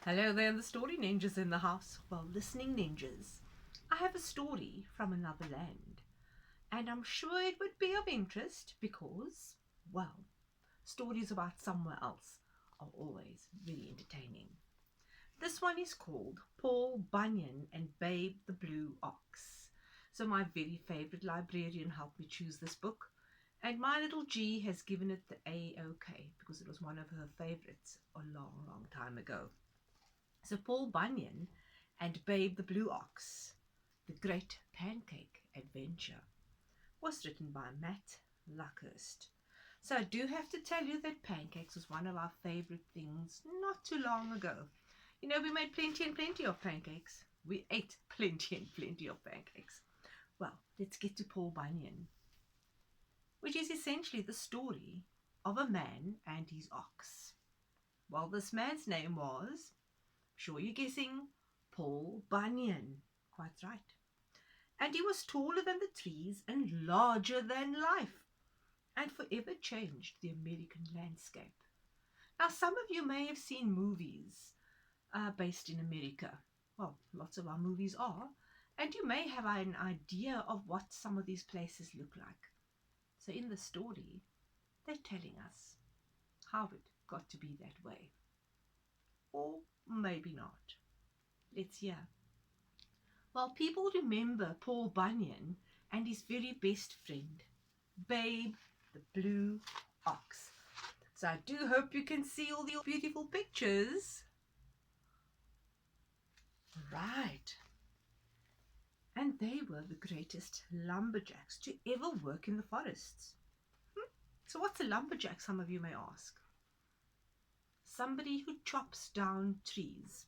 Hello there, the story ninjas in the house. Well, listening ninjas. I have a story from another land, and I'm sure it would be of interest because, well, stories about somewhere else are always very entertaining. This one is called Paul Bunyan and Babe the Blue Ox. So, my very favorite librarian helped me choose this book, and my little G has given it the A-OK because it was one of her favorites a long, long time ago. So Paul Bunyan and Babe the Blue Ox, The Great Pancake Adventure, was written by Matt Luckhurst. So I do have to tell you that pancakes was one of our favorite things not too long ago. You know, we made plenty and plenty of pancakes. We ate plenty and plenty of pancakes. Well, let's get to Paul Bunyan, which is essentially the story of a man and his ox. Well, this man's name was, sure you're guessing, Paul Bunyan. Quite right. And he was taller than the trees and larger than life, and forever changed the American landscape. Now, some of you may have seen movies based in America. Well, lots of our movies are, and you may have an idea of what some of these places look like. So, in the story, they're telling us how it got to be that way. Or maybe not. Let's hear. Well, people remember Paul Bunyan and his very best friend, Babe the Blue Ox. So I do hope you can see all the beautiful pictures. Right. And they were the greatest lumberjacks to ever work in the forests. So what's a lumberjack, some of you may ask? Somebody who chops down trees.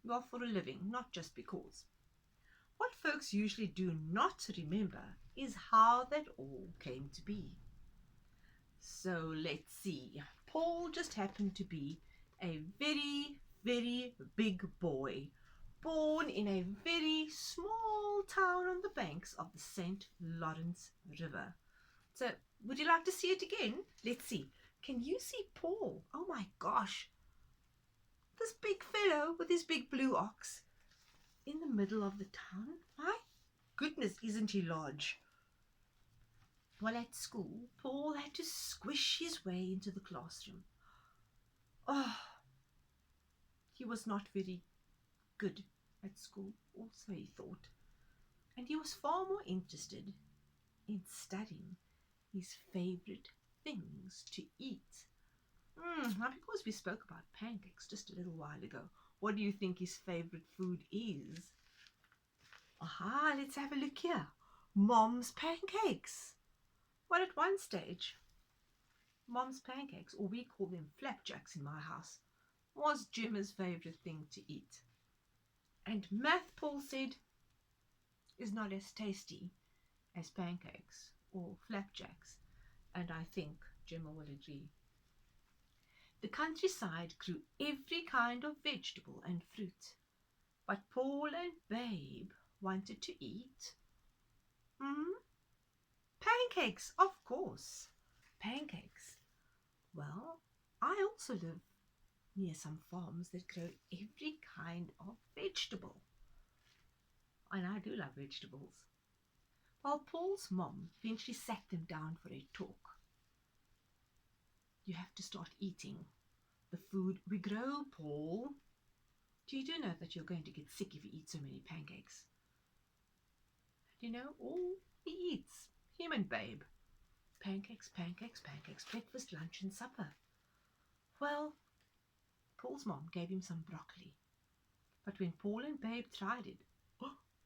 Well, for a living, not just because. What folks usually do not remember is how that all came to be. So let's see. Paul just happened to be a very, very big boy, born in a very small town on the banks of the St. Lawrence River. So, would you like to see it again? Let's see. Can you see Paul? Oh my gosh. This big fellow with his big blue ox in the middle of the town. My goodness, isn't he large? Well, at school, Paul had to squish his way into the classroom. Oh, he was not very good at school, also, he thought. And he was far more interested in studying his favorite things to eat. Now, because we spoke about pancakes just a little while ago, what do you think his favorite food is? Aha, let's have a look here. Mom's pancakes. Well, at one stage, Mom's pancakes, or we call them flapjacks in my house, was Gemma's favorite thing to eat. And math, Paul said, is not as tasty as pancakes or flapjacks, and I think Gemma will agree. The countryside grew every kind of vegetable and fruit, but Paul and Babe wanted to eat pancakes, of course. Pancakes. Well, I also live near some farms that grow every kind of vegetable. And I do love vegetables. Well, Paul's mom eventually sat them down for a talk. You have to start eating the food we grow, Paul. You do know that you're going to get sick if you eat so many pancakes. You know, all he eats, him and Babe. Pancakes, pancakes, pancakes, breakfast, lunch and supper. Well, Paul's mom gave him some broccoli. But when Paul and Babe tried it,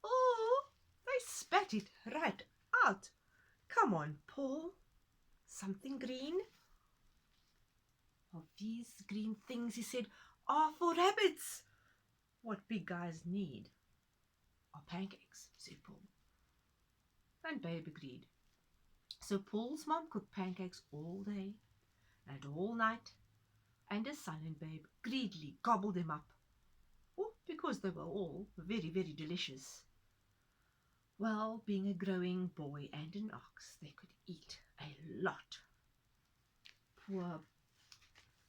oh, they spat it right out. Come on, Paul. Something green? Well, these green things, he said, are for rabbits. What big guys need are pancakes, said Paul. And Babe agreed. So Paul's mom cooked pancakes all day and all night, and his son and Babe greedily gobbled them up, because they were all very, very delicious. Well, being a growing boy and an ox, they could eat a lot. Poor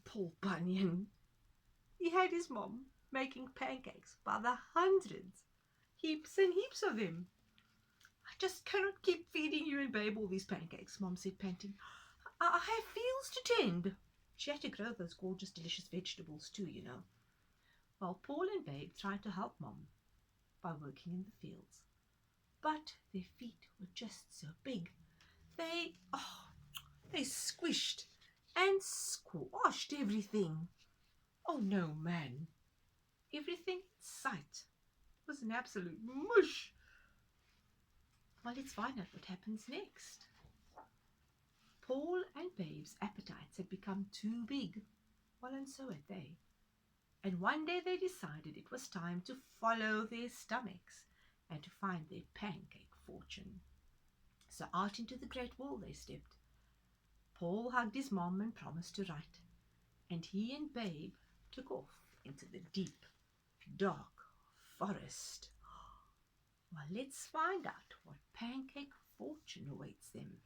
Paul Bunyan. He had his mom making pancakes by the hundreds, heaps and heaps of them. I just cannot keep feeding you and Babe all these pancakes, Mom said, panting. I have fields to tend. She had to grow those gorgeous, delicious vegetables too, you know. While Paul and Babe tried to help Mom by working in the fields. But their feet were just so big. They squished and squashed everything. Oh no, man. Everything in sight was an absolute mush. Well, let's find out what happens next. Paul and Babe's appetites had become too big. Well, and so had they. And one day they decided it was time to follow their stomachs and to find their pancake fortune. So out into the great world they stepped. Paul hugged his mom and promised to write, and he and Babe took off into the deep, dark forest. Well, let's find out what pancake fortune awaits them.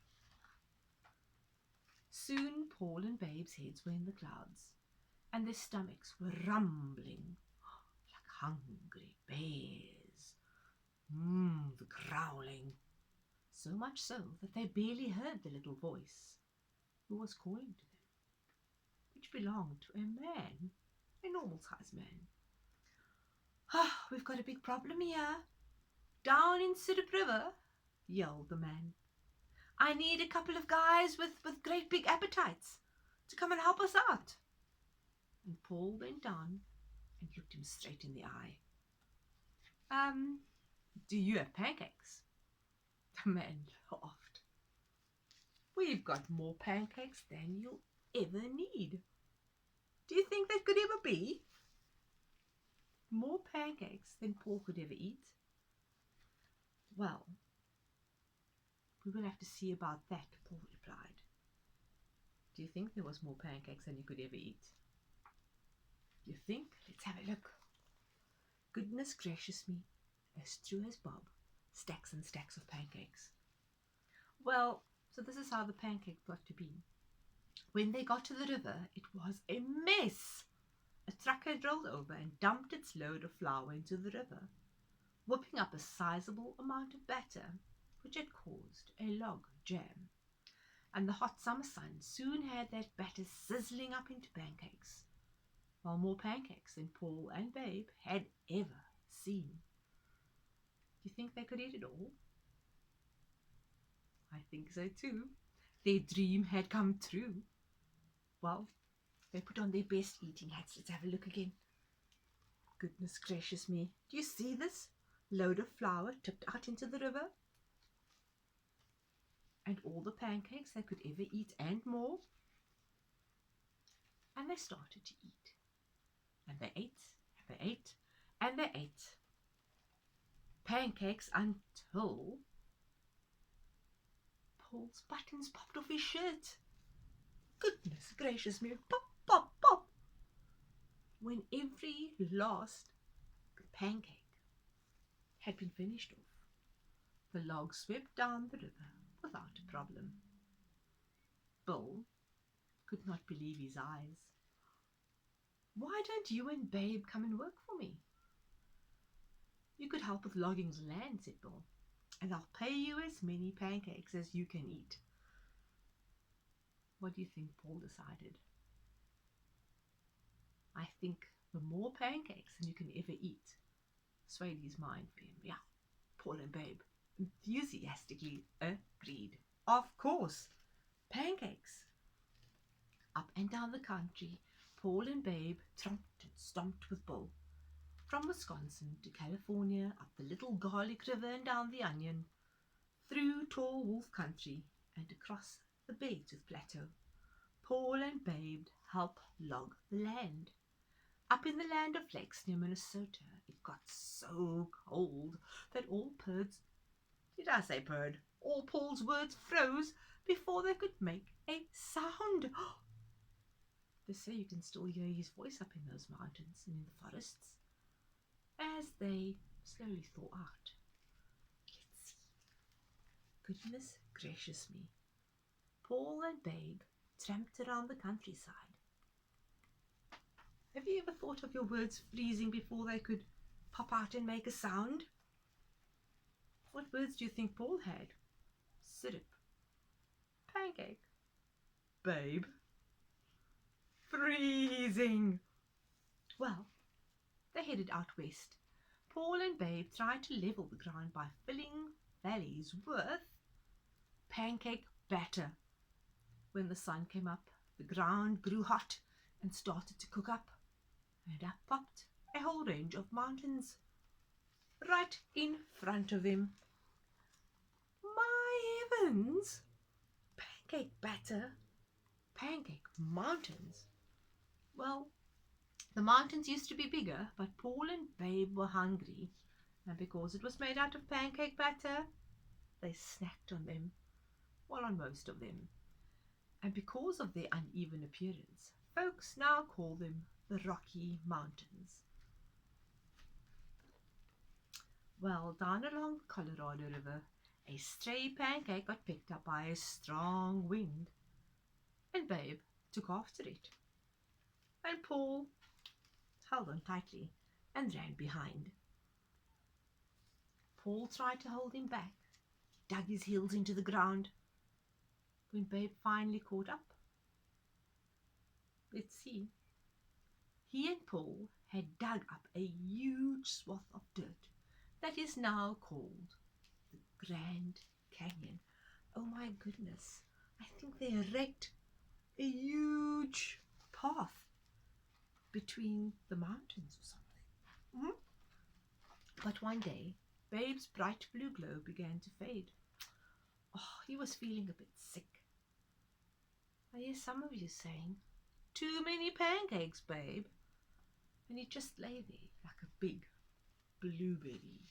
Soon Paul and Babe's heads were in the clouds, and their stomachs were rumbling like hungry bears. The growling. So much so that they barely heard the little voice who was calling to them, which belonged to a man, a normal-sized man. We've got a big problem here. Down in Syrup River, yelled the man. I need a couple of guys with great big appetites to come and help us out. And Paul bent down and looked him straight in the eye. Do you have pancakes? The man laughed. We've got more pancakes than you'll ever need. Do you think that could ever be? More pancakes than Paul could ever eat? Well, we will have to see about that, Paul replied. Do you think there was more pancakes than you could ever eat? You think? Let's have a look. Goodness gracious me, as true as Bob, stacks and stacks of pancakes. Well, so this is how the pancake got to be. When they got to the river, it was a mess. A truck had rolled over and dumped its load of flour into the river, whipping up a sizable amount of batter, which had caused a log jam. And the hot summer sun soon had that batter sizzling up into pancakes, while more pancakes than Paul and Babe had ever seen. Do you think they could eat it all? I think so too. Their dream had come true. Well, they put on their best eating hats. Let's have a look again. Goodness gracious me. Do you see this? Load of flour tipped out into the river. And all the pancakes they could ever eat and more. And they started to eat. And they ate, and they ate, and they ate. Pancakes until Paul's buttons popped off his shirt. Goodness gracious me. Pop, pop, pop. When every last pancake had been finished off, the log swept down the river without a problem. Bill could not believe his eyes. Why don't you and Babe come and work for me? You could help with logging the land, said Bill, and I'll pay you as many pancakes as you can eat. What do you think Paul decided? I think the more pancakes than you can ever eat swayed his mind for him. Yeah, Paul and Babe enthusiastically agreed. Of course, pancakes. Up and down the country, Paul and Babe tromped and stomped with Bill. From Wisconsin to California, up the little Garlic River and down the Onion, through tall Wolf Country and across the Beartooth Plateau, Paul and Babe helped log the land. Up in the land of lakes near Minnesota, it got so cold that all Paul's words froze before they could make a sound. They say you can still hear his voice up in those mountains and in the forests as they slowly thaw out. Let's see. Goodness gracious me. Paul and Babe tramped around the countryside. Have you ever thought of your words freezing before they could pop out and make a sound? What words do you think Paul had? Syrup, pancake, babe, freezing. Well, they headed out west. Paul and Babe tried to level the ground by filling valleys with pancake batter. When the sun came up, the ground grew hot and started to cook up, and up popped a whole range of mountains right in front of them. My heavens! Pancake batter, pancake mountains. Well, the mountains used to be bigger, but Paul and Babe were hungry, and because it was made out of pancake batter, they snacked on them, well, on most of them. And because of their uneven appearance, folks now call them the Rocky Mountains. Well, down along the Colorado River, a stray pancake got picked up by a strong wind, and Babe took after it. And Paul held on tightly and ran behind. Paul tried to hold him back, dug his heels into the ground. When Babe finally caught up, let's see, he and Paul had dug up a huge swath of dirt that is now called the Grand Canyon. Oh my goodness, I think they erected a huge path between the mountains or something. But one day, Babe's bright blue glow began to fade. Oh, he was feeling a bit sick. I hear some of you saying, "Too many pancakes, Babe." And he just lay there like a big blueberry.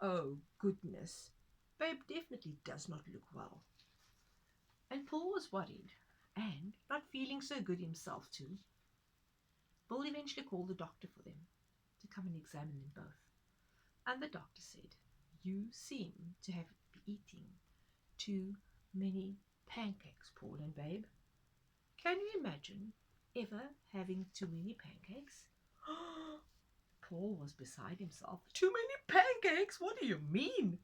Oh, goodness. Babe definitely does not look well. And Paul was worried and not feeling so good himself too. Bill eventually called the doctor for them to come and examine them both. And the doctor said, "You seem to have been eating too many pancakes, Paul and Babe. Can you imagine ever having too many pancakes?" Paul was beside himself. "Too many pancakes? What do you mean?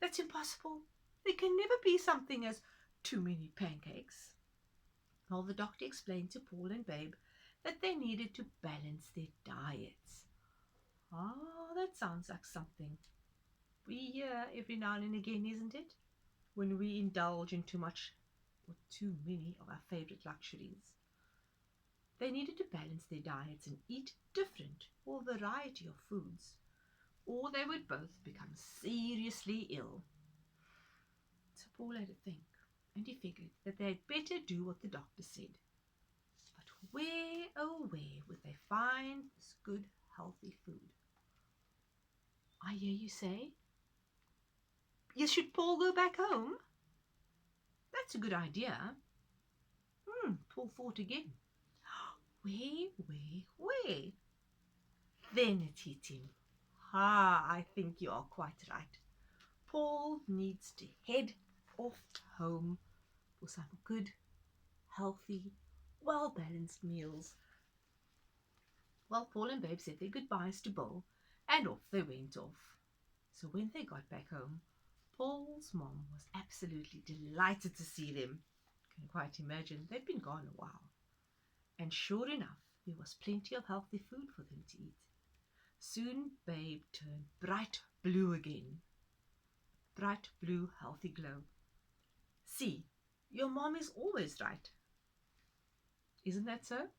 That's impossible. There can never be something as too many pancakes." Well, the doctor explained to Paul and Babe that they needed to balance their diets. Ah, that sounds like something we hear every now and again, isn't it? When we indulge in too much or too many of our favorite luxuries. They needed to balance their diets and eat different or variety of foods, or they would both become seriously ill. So Paul had to think, and he figured that they had better do what the doctor said. But where, oh where, would they find this good, healthy food? I hear you say, "Yes, should Paul go back home?" That's a good idea. Paul thought again. Where? Then it hit him. I think you are quite right. Paul needs to head off home for some good, healthy, well-balanced meals. Well, Paul and Babe said their goodbyes to Bill, and off they went off. So when they got back home, Paul's mom was absolutely delighted to see them. Can quite imagine, they'd been gone a while. And sure enough, there was plenty of healthy food for them to eat. Soon Babe turned bright blue again. Bright blue, healthy glow. See, your mom is always right. Isn't that so?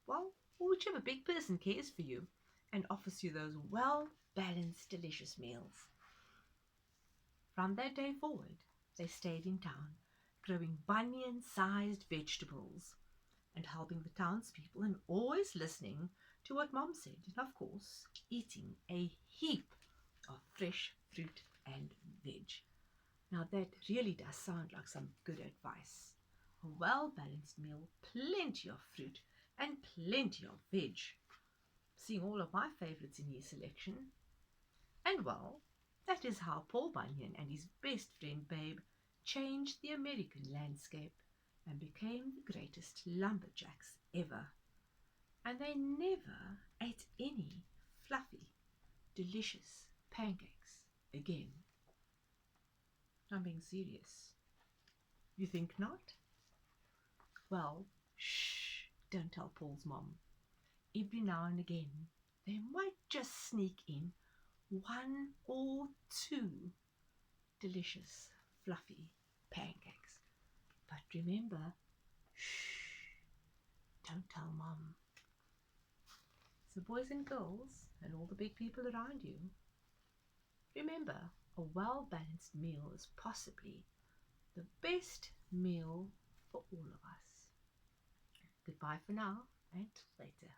Well, whichever big person cares for you and offers you those well-balanced, delicious meals. From that day forward, they stayed in town, growing Bunyan-sized vegetables and helping the townspeople and always listening to what Mom said, and of course, eating a heap of fresh fruit and veg. Now that really does sound like some good advice. A well-balanced meal, plenty of fruit and plenty of veg. Seeing all of my favorites in his selection. And well, that is how Paul Bunyan and his best friend Babe changed the American landscape and became the greatest lumberjacks ever. And they never ate any fluffy, delicious pancakes again. I'm being serious. You think not? Well, shh, don't tell Paul's mom. Every now and again, they might just sneak in one or two delicious, fluffy pancakes. But remember, shh, don't tell Mom. So boys and girls and all the big people around you, remember, a well-balanced meal is possibly the best meal for all of us. Goodbye for now and later.